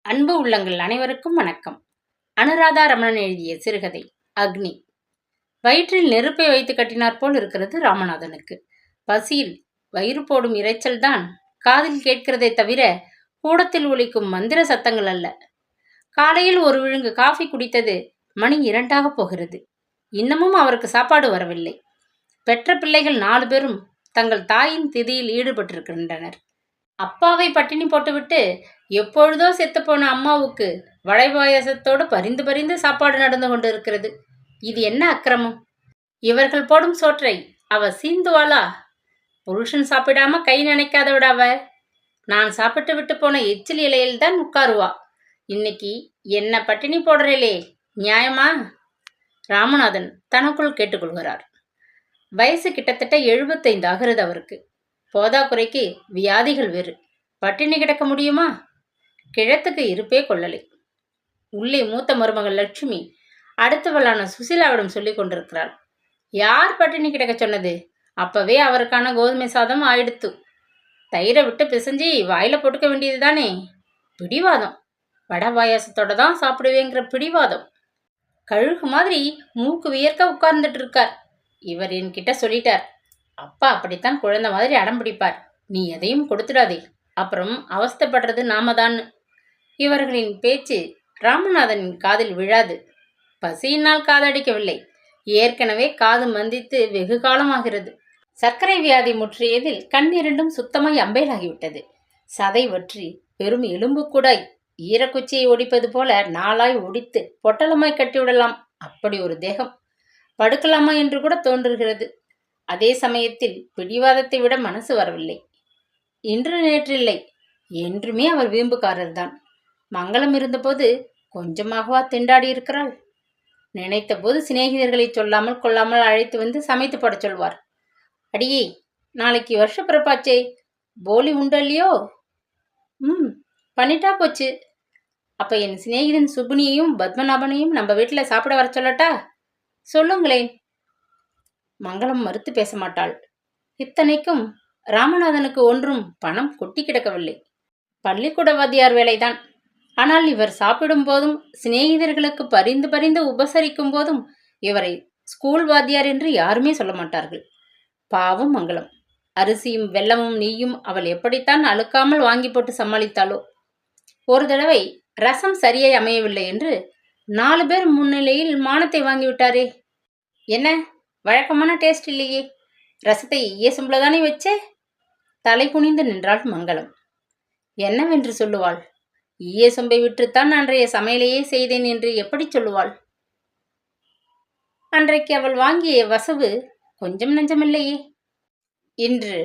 அன்பு உள்ளங்கள் அனைவருக்கும் வணக்கம். அனுராதா ரமணன் எழுதிய சிறுகதை அக்னி. வயிற்றில் நெருப்பை வைத்து கட்டினார் போல் இருக்கிறது ராமநாதனுக்கு. பசியில் வயிறு போடும் இரைச்சல் தான் காதில் கேட்கிறதே தவிர கூடத்தில் ஒலிக்கும் மந்திர சத்தங்கள் அல்ல. காலையில் ஒரு விழுங்கு காஃபி குடித்தது மணி 2 போகிறது. இன்னமும் அவருக்கு சாப்பாடு வரவில்லை. பெற்ற பிள்ளைகள் 4 பேரும் தங்கள் தாயின் திதியில் ஈடுபட்டிருக்கின்றனர். அப்பாவை பட்டினி போட்டுவிட்டு எப்பொழுதோ செத்துப்போன அம்மாவுக்கு வடை பாயாசத்தோடு பரிந்து பரிந்து சாப்பாடு நடந்து கொண்டு இருக்கிறது. இது என்ன அக்கிரமம்? இவர்கள் போடும் சோற்றை அவ சீந்துவாளா? புருஷன் சாப்பிடாம கை நினைக்காத விடாவ. நான் சாப்பிட்டு விட்டு போன எச்சில் இலையில் தான் உட்காருவா. இன்னைக்கு என்ன பட்டினி போடுறேலே, நியாயமா? ராமநாதன் தனக்குள் கேட்டுக்கொள்கிறார். வயசு கிட்டத்தட்ட 75 ஆகிறது அவருக்கு. போதாக்குறைக்கு வியாதிகள் வேறு. பட்டினி கிடக்க முடியுமா? கிழத்துக்கு இருப்பே கொள்ளலை. உள்ளே மூத்த மருமகள் லட்சுமி அடுத்தவளான சுசிலாவிடம் சொல்லிக் கொண்டிருக்கிறாள். யார் பட்டினி கிடக்க சொன்னது? அப்பவே அவருக்கான கோதுமை சாதம் ஆயிடுத்து. தயிரை விட்டு பிசைஞ்சி வாயில போட்டுக்க வேண்டியது தானே. பிடிவாதம். வடை பாயாசத்தோட தான் சாப்பிடுவேங்கிற பிடிவாதம். கழுகு மாதிரி மூக்கு வியர்க்க உட்கார்ந்துட்டு இருக்கார். இவர் என்கிட்ட சொல்லிட்டார், அப்பா அப்படித்தான் குழந்தை மாதிரி அடம் பிடிப்பார், நீ எதையும் கொடுத்துடாதே, அப்புறம் அவஸ்தைப்படுறது நாம தான். இவர்களின் பேச்சு ராமநாதனின் காதில் விழாது. பசியினால் காதடிக்கவில்லை, ஏற்கனவே காது மந்தித்து வெகு காலமாகிறது. சர்க்கரை வியாதி முற்றியதில் கண்ணிரண்டும் சுத்தமாய் அம்பேலாகிவிட்டது. சதை வற்றி பெரும் எலும்பு கூடாய் ஈரக்குச்சியை ஒடிப்பது போல நாளாய் ஒடித்து பொட்டலமாய் கட்டிவிடலாம். அப்படி ஒரு தேகம். படுக்கலாமா என்று கூட தோன்றுகிறது. அதே சமயத்தில் பிடிவாதத்தை விட மனசு வரவில்லை. இன்று நேற்றில்லை, என்றுமே அவர் வீம்புக்காரர் தான். மங்களம் இருந்தபோது கொஞ்சமாகவா திண்டாடி இருக்கிறாள்? நினைத்த போது சிநேகிதர்களை சொல்லாமல் கொள்ளாமல் அழைத்து வந்து சமைத்து போட சொல்வார். அடியே, நாளைக்கு வருஷ பிறப்பாச்சே, போலி உண்டு இல்லையோ? பண்ணிட்டா போச்சு. அப்ப என் சிநேகிதன் சுகுனியையும் பத்மநாபனையும் நம்ம வீட்டில் சாப்பிட வர சொல்லட்டா? சொல்லுங்களேன். மங்களம் மறுத்து பேச மாட்டாள். இத்தனைக்கும் ராமநாதனுக்கு ஒன்றும் பணம் கொட்டி கிடக்கவில்லை. பள்ளிக்கூட வாத்தியார் வேலைதான். ஆனால் இவர் சாப்பிடும் போதும் சிநேகிதர்களுக்கு பரிந்து பரிந்து உபசரிக்கும் போதும் இவரை ஸ்கூல் வாத்தியார் என்று யாருமே சொல்ல மாட்டார்கள். பாவம் மங்களம். அரிசியும் வெல்லமும் நெய்யும் அவள் எப்படித்தான் அழுக்காமல் வாங்கி போட்டு சமாளித்தாளோ. ஒரு தடவை ரசம் சரியாய் அமையவில்லை என்று 4 பேர் முன்னிலையில் மானத்தை வாங்கிவிட்டாரே. என்ன, வழக்கமான டேஸ்ட் இல்லையே, ரசத்தை ஈயசும்புல தானே வச்சே? தலை குனிந்து நின்றாள் மங்களம். என்னவென்று சொல்லுவாள்? ஈய சொம்பை விற்றுத்தான் அன்றைய சமையலையே செய்தேன் என்று எப்படி சொல்லுவாள்? அன்றைக்கு அவள் வாங்கிய வசவு கொஞ்சம் நஞ்சமில்லையே. இன்று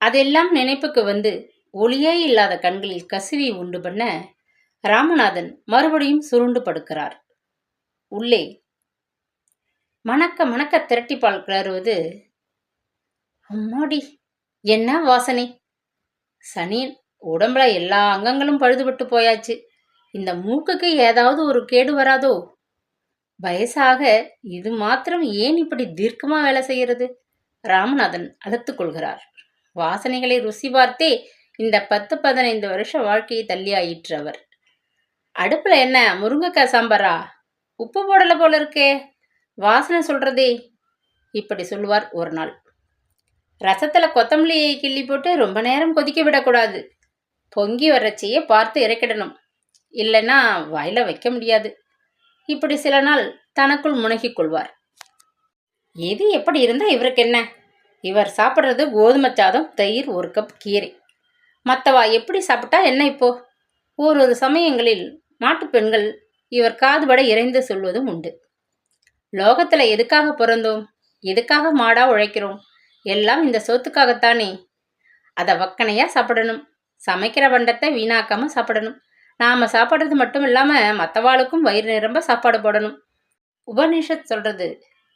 அதெல்லாம் நினைப்புக்கு வந்து ஒளியே இல்லாத கண்களில் கசிவி உண்டு பண்ண ராமநாதன் மறுபடியும் சுருண்டு படுக்கிறார். உள்ளே மணக்க மணக்க திரட்டிப்பால் கிளறுவது. அம்மாடி, என்ன வாசனை! சனியன், உடம்புல எல்லா அங்கங்களும் பழுதுபட்டு போயாச்சு. இந்த மூக்குக்கு ஏதாவது ஒரு கேடு வராதோ? வயசாக இது மாத்திரம் ஏன் இப்படி தீர்க்கமா வேலை செய்கிறது? ராமநாதன் அழுத்துக் கொள்கிறார். வாசனைகளை ருசி பார்த்தே இந்த 10-15 வருஷ வாழ்க்கையை தள்ளியாயிற்று அவர். அடுப்புல என்ன முருங்கைக்காய் சாம்பாரா? உப்பு போடல போல இருக்கே, வாசனை சொல்றதே, இப்படி சொல்லுவார் ஒரு நாள். ரசத்துல கொத்தமல்லியை கிள்ளி போட்டு ரொம்ப நேரம் கொதிக்க விடக்கூடாது. பொங்கி வர்றச்சையே பார்த்து இறக்கிடணும், இல்லைன்னா வாயில வைக்க முடியாது. இப்படி சில நாள் தனக்குள் முனகிக் கொள்வார். எது எப்படி இருந்தா இவருக்கு என்ன? இவர் சாப்பிட்றது கோதுமை சாதம், தயிர், 1 கப் கீரை. மற்றவா எப்படி சாப்பிட்டா என்ன? இப்போ ஒரு சமயங்களில் மாட்டு பெண்கள் இவர் காதுபட இறைந்து சொல்வதும் உண்டு. லோகத்துல எதுக்காக பிறந்தோம்? எதுக்காக மாடா உழைக்கிறோம்? எல்லாம் இந்த சோத்துக்காகத்தானே. அதை வக்கனையா சாப்பிடணும். சமைக்கிற பண்டத்தை வீணாக்காம சாப்பிடணும். நாம சாப்பிட்றது மட்டும் இல்லாம மற்றவாளுக்கும் வயிறு நிரம்ப சாப்பாடு போடணும். உபநிஷத் சொல்றது,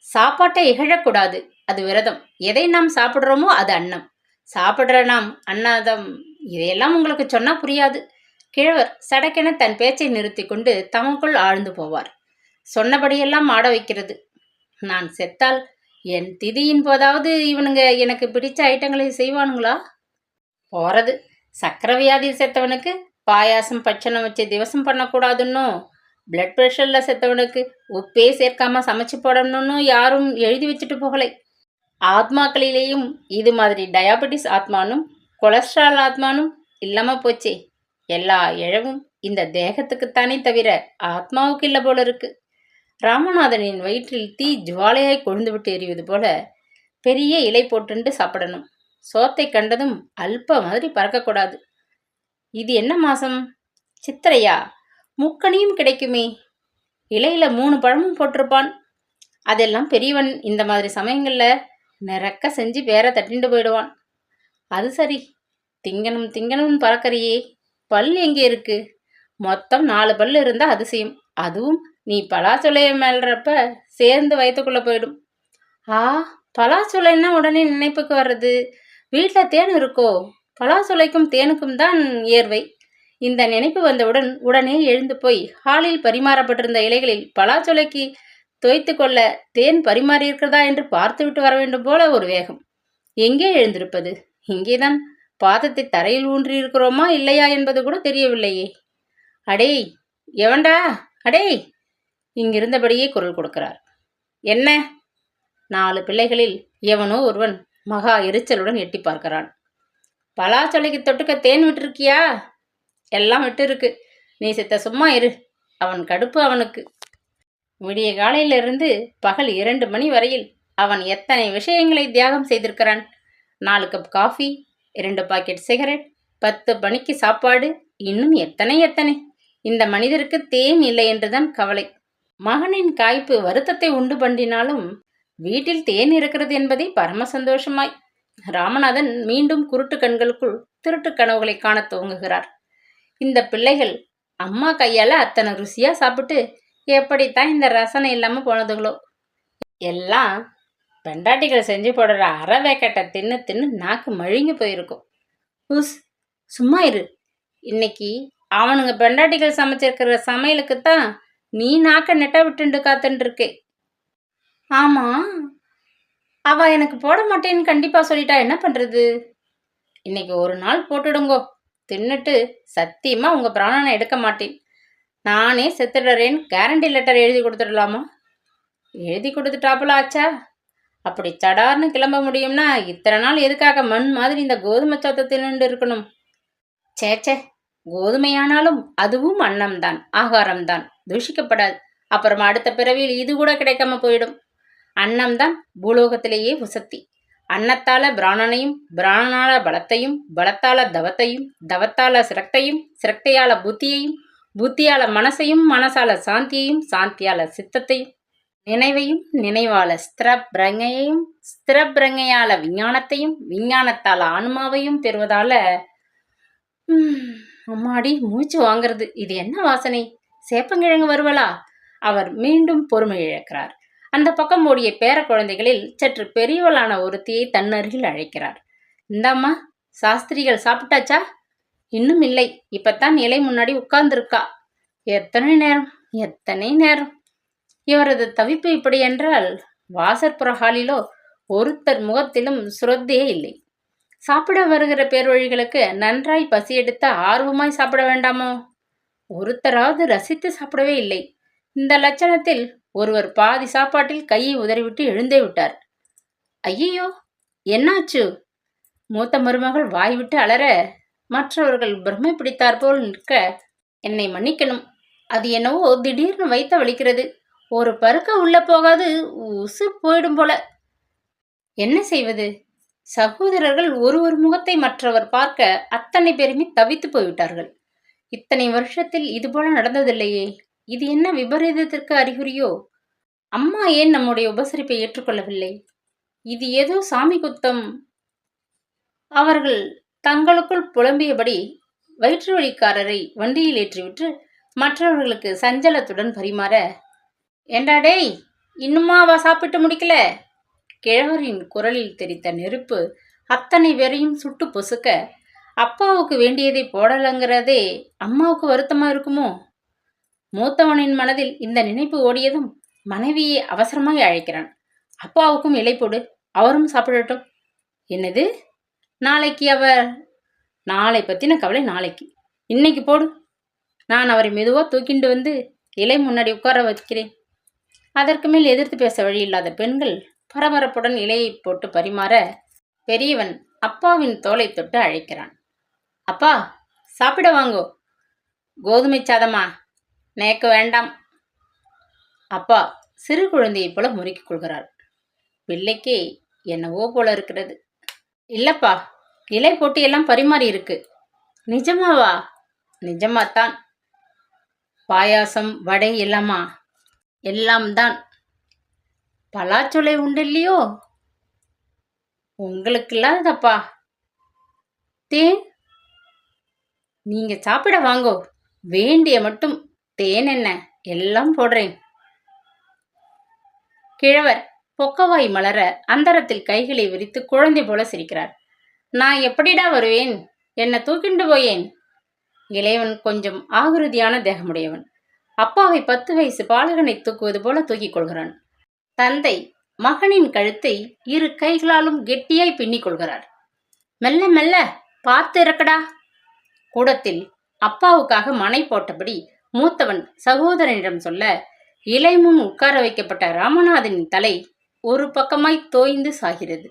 சாப்பாட்டை இகழக்கூடாது, அது விரதம். எதை நாம் சாப்பிட்றோமோ அது அன்னம். சாப்பிட்ற நாம் அன்னாதம். இதையெல்லாம் உங்களுக்கு சொன்னா புரியாது. கிழவர் சடக்கென தன் பேச்சை நிறுத்தி கொண்டு தமக்குள் ஆழ்ந்து போவார். சொன்னபடியெல்லாம் ஆட வைக்கிறது. நான் செத்தால் என் திதியின் போதாவது இவனுங்க எனக்கு பிடிச்ச ஐட்டங்களை செய்வானுங்களா? போறது, சக்கரை வியாதியில் செத்தவனுக்கு பாயாசம் பட்சணம் வச்சு திவசம் பண்ணக்கூடாதுன்னும், பிளட் ப்ரெஷரில் செத்தவனுக்கு உப்பே சேர்க்காம சமைச்சு போடணும்னு யாரும் எழுதி வச்சுட்டு போகலை. ஆத்மாக்களிலேயும் இது மாதிரி டயாபெட்டிஸ் ஆத்மானும் கொலஸ்ட்ரால் ஆத்மானும் இல்லாமல் போச்சே. எல்லா இழவும் இந்த தேகத்துக்குத்தானே தவிர ஆத்மாவுக்கு இல்லை போல இருக்கு. ராமநாதனின் வயிற்றில் தீ ஜுவாலையாய் கொழுந்து விட்டு எறிவது போல பெரிய இலை போட்டுண்டு சாப்பிடணும். சோத்தை கண்டதும் அல்ப மாதிரி பறக்கக்கூடாது. இது என்ன மாசம்? சித்திரையா? முக்கணியும் கிடைக்குமே. இலையில 3 பழமும் போட்டிருப்பான். அதெல்லாம் பெரியவன் இந்த மாதிரி சமயங்களில் நிறக்க செஞ்சு வேற தட்டிண்டு போயிடுவான். அது சரி, திங்கணும் திங்கணும்னு பறக்கறியே, பல் எங்கே இருக்கு? மொத்தம் 4 பல் இருந்தால் அதிசயம். அதுவும் நீ பலாச்சொலைய மேல்றப்ப சேர்ந்து வயிற்றுக்குள்ளே போயிடும். ஆ, பலாச்சொலைன்னா உடனே நினைப்புக்கு வர்றது வீட்டில் தேன் இருக்கோ? பலாச்சொலைக்கும் தேனுக்கும் தான் ஏர்வை. இந்த நினைப்பு வந்தவுடன் உடனே எழுந்து போய் ஹாலில் பரிமாறப்பட்டிருந்த இலைகளில் பலாச்சொலைக்கு தோய்த்து கொள்ள தேன் பரிமாறியிருக்கிறதா என்று பார்த்துவிட்டு வர வேண்டும் போல ஒரு வேகம். எங்கே எழுந்திருப்பது? இங்கேதான் பாதத்தை தரையில் ஊன்றியிருக்கிறோமா இல்லையா என்பது கூட தெரியவில்லையே. அடேய், எவன்டா? அடேய்! இங்கிருந்தபடியே குரல் கொடுக்கிறார். என்ன? 4 பிள்ளைகளில் எவனோ ஒருவன் மகா எரிச்சலுடன் எட்டி பார்க்கிறான். பலாச்சொலைக்கு தொட்டுக்க தேன் விட்டுருக்கியா? எல்லாம் விட்டு இருக்கு. நீ சித்த சும்மா இரு. அவன் கடுப்பு அவனுக்கு. விடிய காலையிலிருந்து பகல் 2 மணி வரையில் அவன் எத்தனை விஷயங்களை தியாகம் செய்திருக்கிறான். 4 கப் காஃபி, 2 பாக்கெட் சிகரெட், 10 மணிக்கு சாப்பாடு, இன்னும் எத்தனை எத்தனை. இந்த மனிதருக்கு தேன் இல்லை என்றுதான் கவலை. மகனின் காய்ப்பு வருத்தத்தை உண்டு பண்ணினாலும் வீட்டில் தேன் இருக்கிறது என்பதை பரம சந்தோஷமாய் ராமநாதன் மீண்டும் குருட்டு கண்களுக்குள் திருட்டு கனவுகளை காண துவங்குகிறார். இந்த பிள்ளைகள் அம்மா கையால் அத்தனை ருசியா சாப்பிட்டு எப்படித்தான் இந்த ரசனை இல்லாமல் போனதுங்களோ. எல்லாம் பெண்டாட்டிகள் செஞ்சு போடுற அறவேக்கட்டை தின்னு தின்னு நாக்கு மழுங்கி போயிருக்கும். உஸ், சும்மா இரு. இன்னைக்கு அவனுங்க பெண்டாட்டிகள் சமைச்சிருக்கிற சமையலுக்குத்தான் நீ நாக்க நெட்ட விட்டுண்டு காத்துருக்கே. ஆமா, அவ எனக்கு போட மாட்டேன்னு கண்டிப்பா சொல்லிட்டா என்ன பண்றது? இன்னைக்கு ஒரு நாள் போட்டுடுங்கோ. தின்னுட்டு சத்தியமா உங்க பிராணனை எடுக்க மாட்டேன். நானே செத்துடுறேன்னு கேரண்டி லெட்டர் எழுதி கொடுத்துடலாமா? எழுதி கொடுத்துட்டாப்புல ஆச்சா? அப்படி சடார்னு கிளம்ப முடியும்னா இத்தனை நாள் எதுக்காக மண் மாதிரி இந்த கோதுமை சோத்தை தின்னுண்டு இருக்கணும்? சேச்சே, கோதுமையானாலும் அதுவும் அன்னம்தான், ஆகாரம்தான், தூஷிக்கப்படாது. அப்புறமா அடுத்த பிறவியில் இது கூட கிடைக்காம போயிடும். அன்னம்தான் பூலோகத்திலேயே உசத்தி. அன்னத்தால பிராணனையும், பிராணனால பலத்தையும், பலத்தால தவத்தையும், தவத்தால சிரக்தையும், சிரக்தையால புத்தியையும், புத்தியால மனசையும், மனசால சாந்தியையும், சாந்தியால சித்தத்தையும், நினைவையும், நினைவால ஸ்திரப்பிரங்கையையும், ஸ்திரப்பிரங்கையால விஞ்ஞானத்தையும், விஞ்ஞானத்தால ஆன்மாவையும் பெறுவதால அம்மாடி மூச்சு வாங்கிறது. இது என்ன வாசனை? சேப்பங்கிழங்கு வருவலா? அவர் மீண்டும் பொறுமை இழக்கிறார். அந்த பக்கம் ஓடிய பேர குழந்தைகளில் சற்று பெரியவளான ஒருத்தியை தன்னருகில் அழைக்கிறார். இந்தாம்மா, சாஸ்திரிகள் சாப்பிட்டாச்சா? இன்னும் இல்லை, இப்பத்தான் இலை முன்னாடி உட்கார்ந்துருக்கா. எத்தனை நேரம், எத்தனை நேரம். இவரது தவிப்பு இப்படி என்றால் வாசற்புற ஹாலிலோ ஒருத்தர் முகத்திலும் சுரத்தையே இல்லை. சாப்பிட வருகிற பேர்வழிகளுக்கு நன்றாய் பசி எடுத்த ஆர்வமாய் சாப்பிட வேண்டாமோ? ஒருத்தராவது ரசித்து சாப்பிடவே இல்லை. இந்த லட்சணத்தில் ஒருவர் பாதி சாப்பாட்டில் கையை உதறிவிட்டு எழுந்தே விட்டார். ஐயோ, என்னாச்சு? மூத்த மருமகள் வாய்விட்டு அலற மற்றவர்கள் பிரமை பிடித்தாற்போல் நிற்க, என்னை மன்னிக்கணும், அது என்னவோ திடீர்னு வைத்த வலிக்கிறது. ஒரு பருக்க உள்ள போகாது, உசுர் போயிடும் போல. என்ன செய்வது? சகோதரர்கள் ஒருவர் முகத்தை மற்றவர் பார்க்க அத்தனை பேருமே தவித்து போய்விட்டார்கள். இத்தனை வருஷத்தில் இதுபோல நடந்ததில்லையே. இது என்ன விபரீதத்திற்கு அறிகுறியோ? அம்மா ஏன் நம்முடைய உபசரிப்பை ஏற்றுக்கொள்ளவில்லை? இது ஏதோ சாமி குத்தம். அவர்கள் தங்களுக்குள் புலம்பியபடி வயிற்று வலிக்காரரை வண்டியில் ஏற்றிவிட்டு மற்றவர்களுக்கு சஞ்சலத்துடன் பரிமாற, ஏண்டாடேய், இன்னுமாவா சாப்பிட்டு முடிக்கல? கிழவரின் குரலில் தெரித்த நெருப்பு அத்தனை பேரையும் சுட்டு பொசுக்க, அப்பாவுக்கு வேண்டியதை போடலங்கிறதே அம்மாவுக்கு வருத்தமா இருக்குமோ? மூத்தவனின் மனதில் இந்த நினைப்பு ஓடியதும் மனைவியை அவசரமாய் அழைக்கிறான். அப்பாவுக்கும் இலை போடு, அவரும் சாப்பிடட்டும். என்னது? நாளைக்கு அவர்? நாளை பத்தின கவலை நாளைக்கு. இன்னைக்கு போடு. நான் அவரை மெதுவாக தூக்கிண்டு வந்து இலை முன்னாடி உட்கார வைக்கிறேன். அதற்கு மேல் எதிர்த்து பேச வழியில்லாத பெண்கள் பரபரப்புடன் இலையை போட்டு பரிமாற பெரியவன் அப்பாவின் தோலை தொட்டு அழைக்கிறான். அப்பா, சாப்பிட வாங்கோ. கோதுமை சாதமா? நேக்கு வேண்டாம். அப்பா சிறு குழந்தையைப் போல முறுக்கிக் கொள்கிறார். பிள்ளைக்கே என்னவோ போல இருக்கிறது. இல்லப்பா, இலை போட்டு எல்லாம் பரிமாறி இருக்கு. நிஜமாவா? நிஜமாத்தான். பாயாசம், வடை எல்லாமா? எல்லாம் தான். பலாச்சொலை உண்டு இல்லையோ? உங்களுக்கு இல்லாதப்பா. தேன்? நீங்க சாப்பிட வாங்கோ. வேண்டிய மட்டும். தேன் என்ன, எல்லாம் போடுறேன். கிழவர் பொக்கவாய் மலர அந்தரத்தில் கைகளை விரித்து குழந்தை போல சிரிக்கிறார். நான் எப்படிடா வருவேன்? என்ன தூக்கிண்டு போயேன். இளையவன் கொஞ்சம் ஆகுருதியான தேகமுடையவன். அப்பாவை 10 வயசு பாலகனை தூக்குவது போல தூக்கிக் கொள்கிறான். தந்தை மகனின் கழுத்தை 2 கைகளாலும் கெட்டியாய் பின்னிக் கொள்கிறார். மெல்ல மெல்ல பார்த்து இறக்கடா. கூடத்தில் அப்பாவுக்காக மனை போட்டபடி மூத்தவன் சகோதரனிடம் சொல்ல, இலை முன் உட்கார வைக்கப்பட்ட ராமநாதனின் தலை ஒரு பக்கமாய் தோய்ந்து சாகிறது.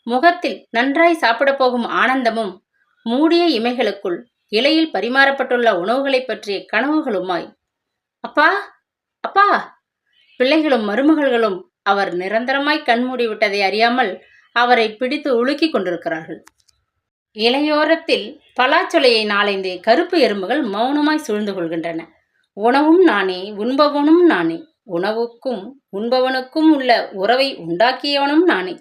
முகத்தில் நன்றாய் சாப்பிட போகும் ஆனந்தமும் மூடிய இமைகளுக்குள் இலையில் பரிமாறப்பட்டுள்ள உணவுகளை பற்றிய கனவுகளுமாய், அப்பா அப்பா. பிள்ளைகளும் மருமகள்களும் அவர் நிரந்தரமாய் கண்மூடி விட்டதை அறியாமல் அவரை பிடித்து உலுக்கிக் கொண்டிருக்கிறார்கள். இலையோரத்தில் பலாச்சொலையை 4-5 கருப்பு எறும்புகள் மௌனமாய் சூழ்ந்து கொள்கின்றன. உணவும் நானே, உண்பவனும் நானே. உணவுக்கும் உண்பவனுக்கும் உள்ள உறவை உண்டாக்கியவனும் நானே.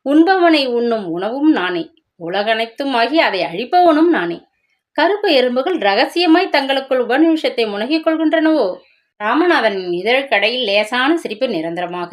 உண்பவனை உண்ணும் உணவும் நானே. உலகனைத்தும் ஆகி அதை அழிப்பவனும் நானே. கருப்பு எறும்புகள் ரகசியமாய் தங்களுக்குள் உபநிஷத்தை முனகிக் கொள்கின்றனவோ? ராமநாதனின் இதழ்கடையில் லேசான சிரிப்பு நிரந்தரமாக.